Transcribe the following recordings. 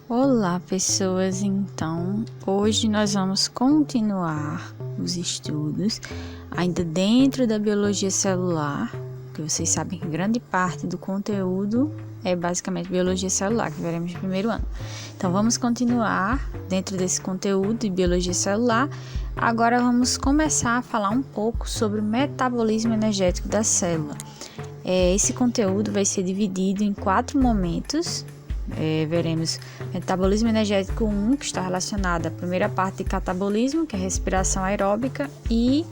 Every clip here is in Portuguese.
Olá, pessoas! Então, hoje nós vamos continuar os estudos ainda dentro da biologia celular, que vocês sabem que grande parte do conteúdo é basicamente biologia celular, que veremos no primeiro ano. Então, vamos continuar dentro desse conteúdo de biologia celular. Agora vamos começar a falar um pouco sobre o metabolismo energético da célula. Esse conteúdo vai ser dividido em 4 momentos. Veremos metabolismo energético 1, que está relacionado à primeira parte de catabolismo, que é respiração aeróbica, e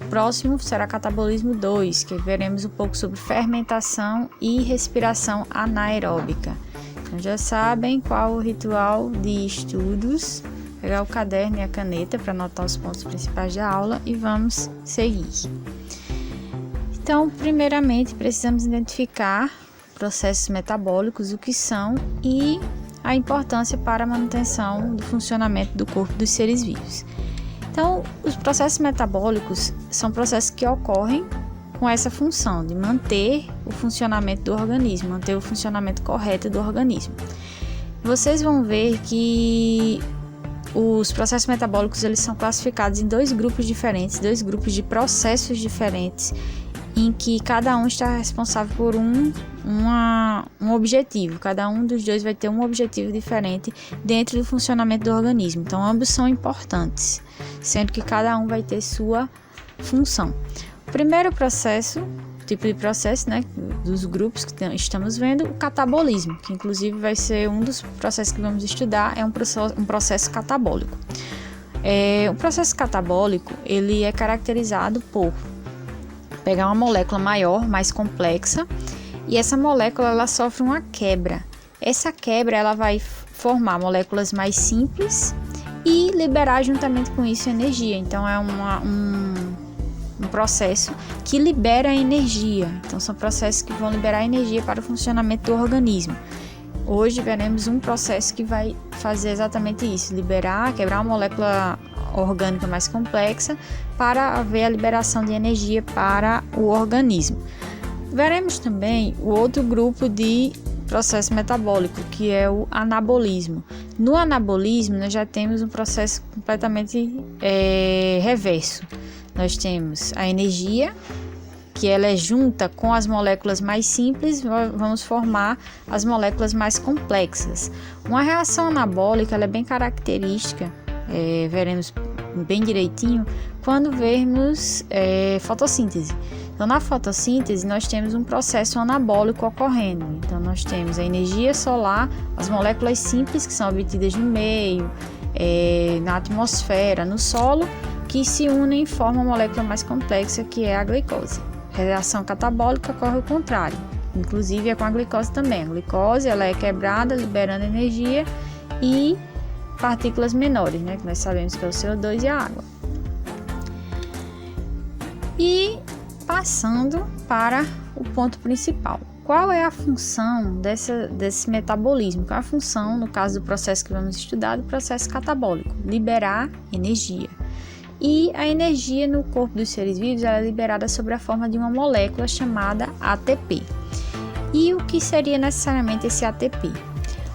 próximo será catabolismo 2, que veremos um pouco sobre fermentação e respiração anaeróbica. Então já sabem qual o ritual de estudos. Pegar o caderno e a caneta para anotar os pontos principais da aula e vamos seguir. Então, primeiramente, precisamos identificar processos metabólicos, o que são e a importância para a manutenção do funcionamento do corpo dos seres vivos. Então, os processos metabólicos são processos que ocorrem com essa função de manter o funcionamento do organismo, manter o funcionamento correto do organismo. Vocês vão ver que os processos metabólicos eles são classificados em 2 grupos diferentes, 2 grupos de processos diferentes, em que cada um está responsável por um objetivo. Cada um dos dois vai ter um objetivo diferente dentro do funcionamento do organismo. Então, ambos são importantes, sendo que cada um vai ter sua função. O primeiro processo, tipo de processo, dos grupos que estamos vendo, o catabolismo, que inclusive vai ser um dos processos que vamos estudar, é um processo catabólico. O processo catabólico, ele é caracterizado por pegar uma molécula maior, mais complexa, e essa molécula ela sofre uma quebra. Essa quebra ela vai formar moléculas mais simples e liberar juntamente com isso energia. Então é um processo que libera energia. Então são processos que vão liberar energia para o funcionamento do organismo. Hoje veremos um processo que vai fazer exatamente isso, quebrar uma molécula orgânica mais complexa para haver a liberação de energia para o organismo. Veremos também o outro grupo de processo metabólico, que é o anabolismo. No anabolismo, nós já temos um processo completamente reverso. Nós temos a energia, que ela é junta com as moléculas mais simples, vamos formar as moléculas mais complexas. Uma reação anabólica ela é bem característica, veremos bem direitinho quando vermos fotossíntese. Então, na fotossíntese, nós temos um processo anabólico ocorrendo. Então, nós temos a energia solar, as moléculas simples que são obtidas no meio, na atmosfera, no solo, que se unem e formam uma molécula mais complexa, que é a glicose. A reação catabólica ocorre o contrário, inclusive é com a glicose também. A glicose ela é quebrada, liberando energia e partículas menores, que nós sabemos que é o CO2 e a água. E passando para o ponto principal. Qual é a função desse metabolismo? Qual é a função, no caso do processo que vamos estudar, do processo catabólico? Liberar energia. E a energia no corpo dos seres vivos ela é liberada sob a forma de uma molécula chamada ATP. E o que seria necessariamente esse ATP?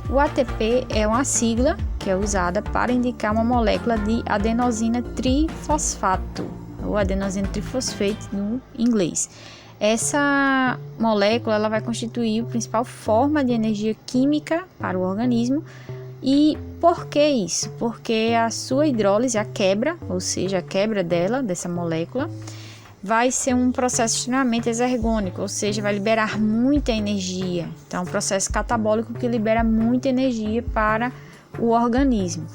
O ATP é uma sigla que é usada para indicar uma molécula de adenosina trifosfato, ou adenosina trifosfate no inglês. Essa molécula ela vai constituir a principal forma de energia química para o organismo. E por que isso? Porque a sua hidrólise, a quebra, ou seja, a quebra dessa molécula, vai ser um processo extremamente exergônico, ou seja, vai liberar muita energia. Então, é um processo catabólico que libera muita energia para o organismo.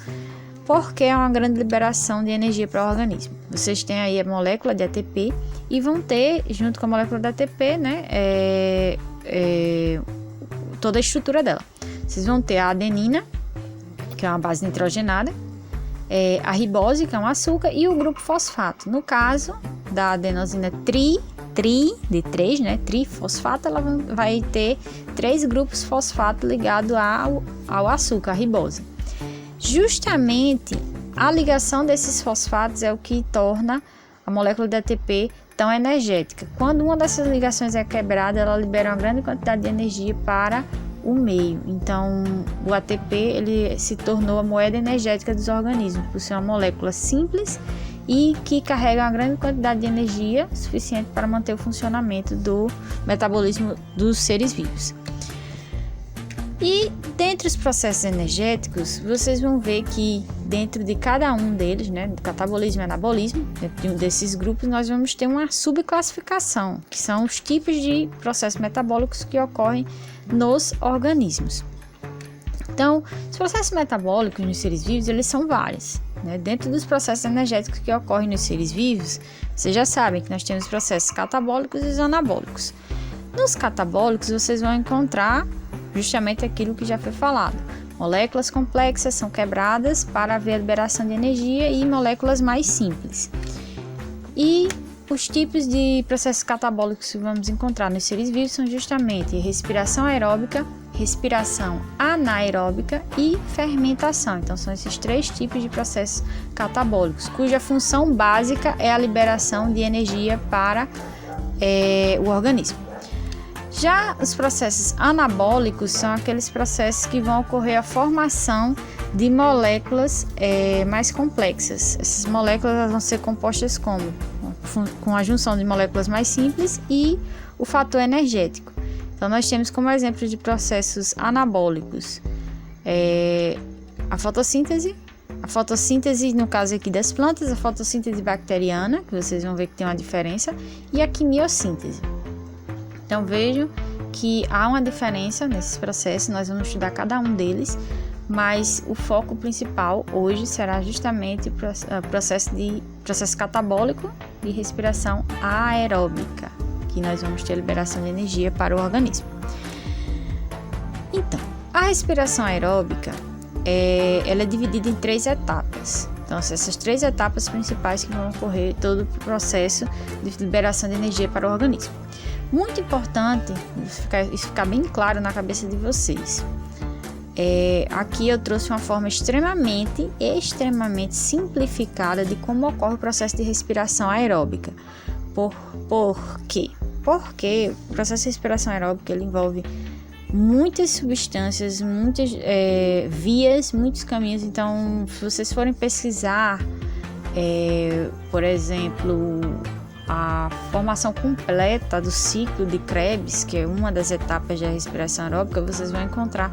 Porque é uma grande liberação de energia para o organismo. Vocês têm aí a molécula de ATP e vão ter, junto com a molécula de ATP, toda a estrutura dela. Vocês vão ter a adenina, que é uma base nitrogenada, a ribose, que é um açúcar, e o grupo fosfato. No caso da adenosina de 3, trifosfato, ela vai ter 3 grupos fosfato ligados ao açúcar, a ribose. Justamente a ligação desses fosfatos é o que torna a molécula de ATP tão energética. Quando uma dessas ligações é quebrada, ela libera uma grande quantidade de energia para o meio. Então, o ATP ele se tornou a moeda energética dos organismos, por ser uma molécula simples e que carrega uma grande quantidade de energia suficiente para manter o funcionamento do metabolismo dos seres vivos. E dentre os processos energéticos, vocês vão ver que dentro de cada um deles, né, catabolismo e anabolismo, dentro de um desses grupos, nós vamos ter uma subclassificação, que são os tipos de processos metabólicos que ocorrem nos organismos. Então, os processos metabólicos nos seres vivos, eles são vários. Né? Dentro dos processos energéticos que ocorrem nos seres vivos, vocês já sabem que nós temos processos catabólicos e os anabólicos. Nos catabólicos, vocês vão encontrar justamente aquilo que já foi falado. Moléculas complexas são quebradas para haver a liberação de energia e moléculas mais simples. E os tipos de processos catabólicos que vamos encontrar nos seres vivos são justamente respiração aeróbica, respiração anaeróbica e fermentação. Então, são esses 3 tipos de processos catabólicos, cuja função básica é a liberação de energia para o organismo. Já os processos anabólicos são aqueles processos que vão ocorrer a formação de moléculas mais complexas. Essas moléculas vão ser compostas com a junção de moléculas mais simples e o fator energético. Então, nós temos como exemplo de processos anabólicos a fotossíntese no caso aqui das plantas, a fotossíntese bacteriana, que vocês vão ver que tem uma diferença, e a quimiossíntese. Então, vejam que há uma diferença nesses processos, nós vamos estudar cada um deles, mas o foco principal hoje será justamente o processo catabólico de respiração aeróbica, que nós vamos ter liberação de energia para o organismo. Então, a respiração aeróbica, ela é dividida em 3 etapas. Então, essas 3 etapas principais que vão ocorrer todo o processo de liberação de energia para o organismo. Muito importante isso ficar bem claro na cabeça de vocês. Aqui eu trouxe uma forma extremamente simplificada de como ocorre o processo de respiração aeróbica. Por quê? Porque o processo de respiração aeróbica ele envolve muitas substâncias, muitas vias, muitos caminhos. Então, se vocês forem pesquisar, por exemplo, a formação completa do ciclo de Krebs, que é uma das etapas da respiração aeróbica, vocês vão encontrar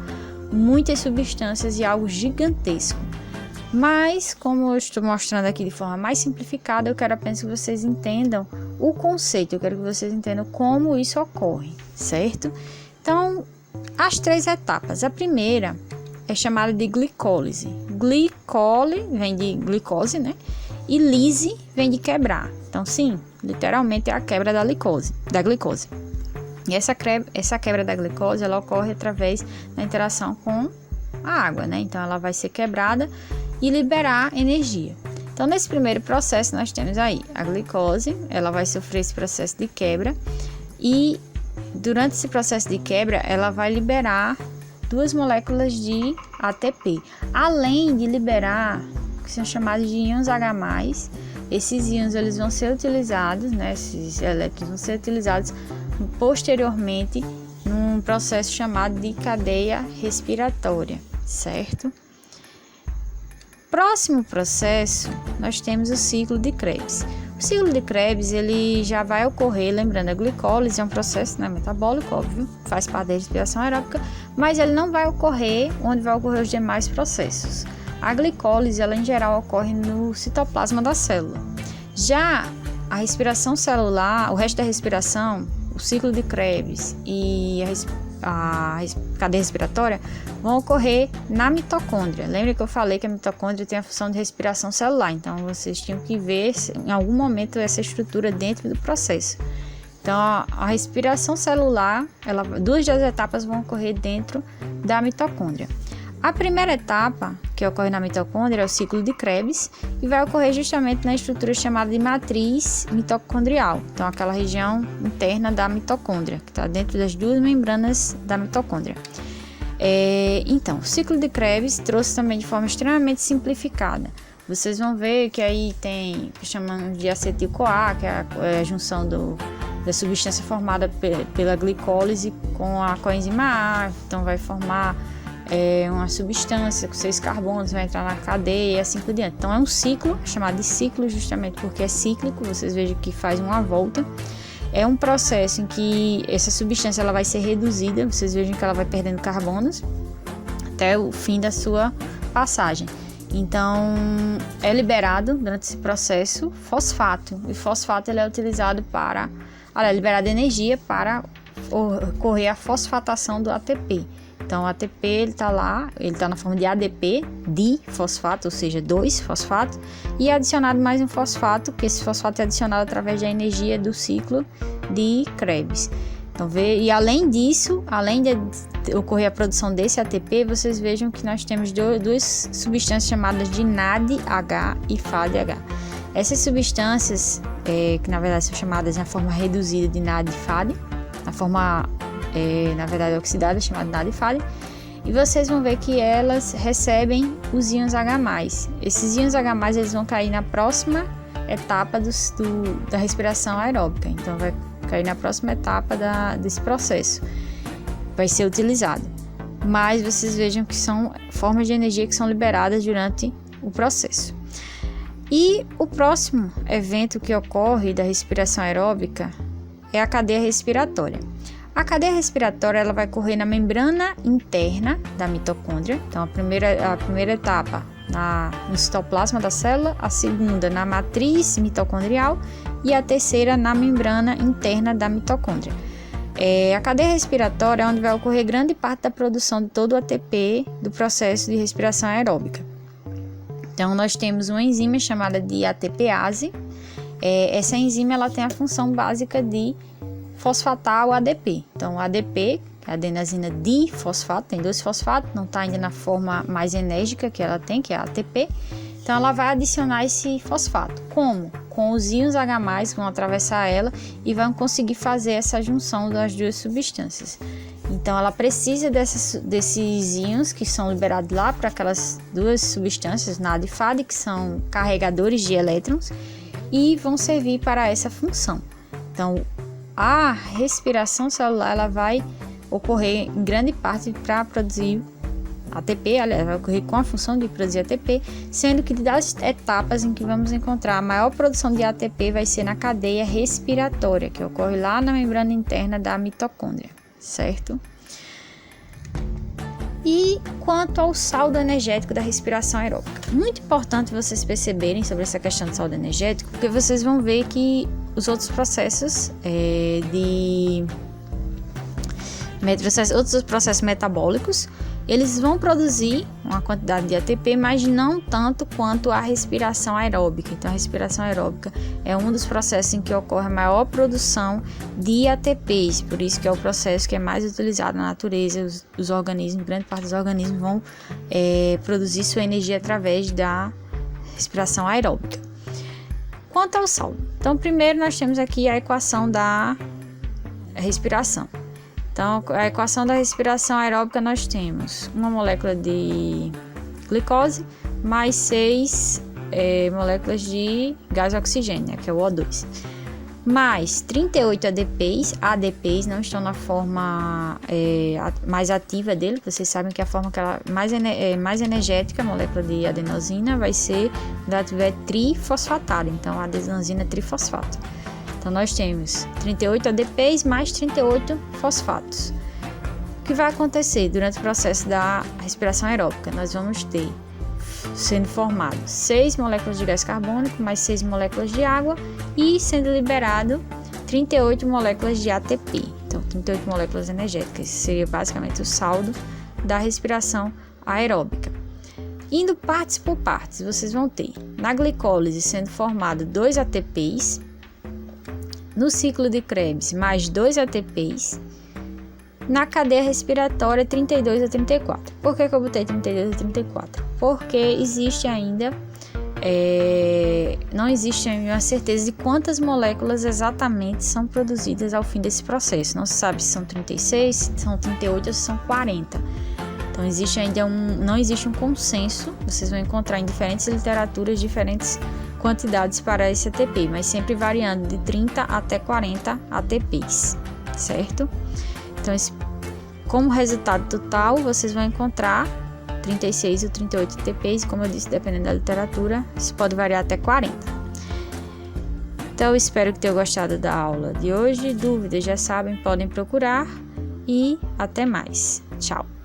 muitas substâncias e algo gigantesco. Mas, como eu estou mostrando aqui de forma mais simplificada, eu quero apenas que vocês entendam o conceito, eu quero que vocês entendam como isso ocorre, certo? Então, as 3 etapas. A primeira é chamada de glicólise. Glicole vem de glicose, né? E lise vem de quebrar. Então, sim, literalmente é a quebra da glicose. E essa quebra da glicose, ela ocorre através da interação com a água, né? Então, ela vai ser quebrada e liberar energia. Então, nesse primeiro processo, nós temos aí a glicose, ela vai sofrer esse processo de quebra e durante esse processo de quebra, ela vai liberar 2 moléculas de ATP, além de liberar o que são chamados de íons H+. Esses íons eles vão ser utilizados, né, esses elétrons vão ser utilizados posteriormente num processo chamado de cadeia respiratória, certo? Próximo processo, nós temos o ciclo de Krebs. O ciclo de Krebs, ele já vai ocorrer, lembrando, a glicólise é um processo, né, metabólico, óbvio, faz parte da respiração aeróbica, mas ele não vai ocorrer onde vai ocorrer os demais processos. A glicólise, ela em geral ocorre no citoplasma da célula. Já a respiração celular, o resto da respiração, o ciclo de Krebs e a cadeia respiratória vão ocorrer na mitocôndria. Lembra que eu falei que a mitocôndria tem a função de respiração celular, então vocês tinham que ver em algum momento essa estrutura dentro do processo. Então a respiração celular, 2 das etapas vão ocorrer dentro da mitocôndria. A primeira etapa, que ocorre na mitocôndria, é o ciclo de Krebs e vai ocorrer justamente na estrutura chamada de matriz mitocondrial. Então, aquela região interna da mitocôndria, que está dentro das 2 membranas da mitocôndria. Então, o ciclo de Krebs trouxe também de forma extremamente simplificada. Vocês vão ver que aí tem o que chamamos de acetil-CoA, que é a junção da substância formada pela glicólise com a coenzima A. Então vai formar uma substância com 6 carbonos, vai entrar na cadeia e assim por diante. Então é um ciclo, chamado de ciclo justamente porque é cíclico, vocês vejam que faz uma volta. É um processo em que essa substância ela vai ser reduzida, vocês vejam que ela vai perdendo carbonos até o fim da sua passagem. Então é liberado durante esse processo fosfato, e fosfato ele é utilizado para, é liberada energia para ocorrer a fosfatação do ATP. Então o ATP ele está lá, ele está na forma de ADP, difosfato, ou seja, 2 fosfatos, e é adicionado mais um fosfato, que esse fosfato é adicionado através da energia do ciclo de Krebs. Então, e além disso, além de ocorrer a produção desse ATP, vocês vejam que nós temos duas substâncias chamadas de NADH e FADH. Essas substâncias, que na verdade são chamadas na forma reduzida de NAD e FAD, na forma na verdade oxidada, chamada NAD e FAD, e vocês vão ver que elas recebem os íons H+. Esses íons H+, eles vão cair na próxima etapa da respiração aeróbica, então vai cair na próxima etapa desse processo, vai ser utilizado. Mas vocês vejam que são formas de energia que são liberadas durante o processo. E o próximo evento que ocorre da respiração aeróbica é a cadeia respiratória. A cadeia respiratória ela vai ocorrer na membrana interna da mitocôndria. Então, a primeira etapa no citoplasma da célula, a segunda na matriz mitocondrial e a terceira na membrana interna da mitocôndria. A cadeia respiratória é onde vai ocorrer grande parte da produção de todo o ATP do processo de respiração aeróbica. Então, nós temos uma enzima chamada de ATPase. Essa enzima ela tem a função básica de fosfatar o ADP. Então, o ADP, que é a adenosina difosfato, tem 2 fosfatos, não está ainda na forma mais enérgica que ela tem, que é a ATP. Então, ela vai adicionar esse fosfato. Como? Com os íons H+, que vão atravessar ela e vão conseguir fazer essa junção das duas substâncias. Então, ela precisa desses íons que são liberados lá para aquelas duas substâncias, NAD e FAD, que são carregadores de elétrons, e vão servir para essa função. Então, a respiração celular ela vai ocorrer em grande parte para produzir ATP, aliás, vai ocorrer com a função de produzir ATP, sendo que das etapas em que vamos encontrar a maior produção de ATP vai ser na cadeia respiratória, que ocorre lá na membrana interna da mitocôndria, certo? E quanto ao saldo energético da respiração aeróbica, muito importante vocês perceberem sobre essa questão de saldo energético, porque vocês vão ver que os outros processos outros processos metabólicos, eles vão produzir uma quantidade de ATP, mas não tanto quanto a respiração aeróbica. Então, a respiração aeróbica é um dos processos em que ocorre a maior produção de ATPs, por isso que é o processo que é mais utilizado na natureza. Os organismos, grande parte dos organismos vão produzir sua energia através da respiração aeróbica. Quanto ao saldo, então primeiro nós temos aqui a equação da respiração. Então, a equação da respiração aeróbica nós temos uma molécula de glicose mais 6 moléculas de gás oxigênio, que é o O2, mais 38 ADPs não estão na forma mais ativa dele. Vocês sabem que a forma que ela mais energética, a molécula de adenosina, vai ser quando ela estiver trifosfatada, então a adenosina trifosfato. Então, nós temos 38 ADPs mais 38 fosfatos. O que vai acontecer durante o processo da respiração aeróbica? Nós vamos ter sendo formado 6 moléculas de gás carbônico mais 6 moléculas de água e sendo liberado 38 moléculas de ATP. Então, 38 moléculas energéticas. Esse seria basicamente o saldo da respiração aeróbica. Indo partes por partes, vocês vão ter na glicólise sendo formado 2 ATPs, no ciclo de Krebs mais 2 ATPs, na cadeia respiratória 32 a 34. Por que eu botei 32 a 34? Porque existe ainda, não existe ainda uma certeza de quantas moléculas exatamente são produzidas ao fim desse processo. Não se sabe se são 36, se são 38 ou se são 40. Então existe ainda não existe um consenso. Vocês vão encontrar em diferentes literaturas diferentes quantidades para esse ATP, mas sempre variando de 30 até 40 ATPs, certo? Então, como resultado total, vocês vão encontrar 36 ou 38 ATPs, como eu disse, dependendo da literatura, isso pode variar até 40. Então, eu espero que tenham gostado da aula de hoje. Dúvidas, já sabem, podem procurar e até mais. Tchau!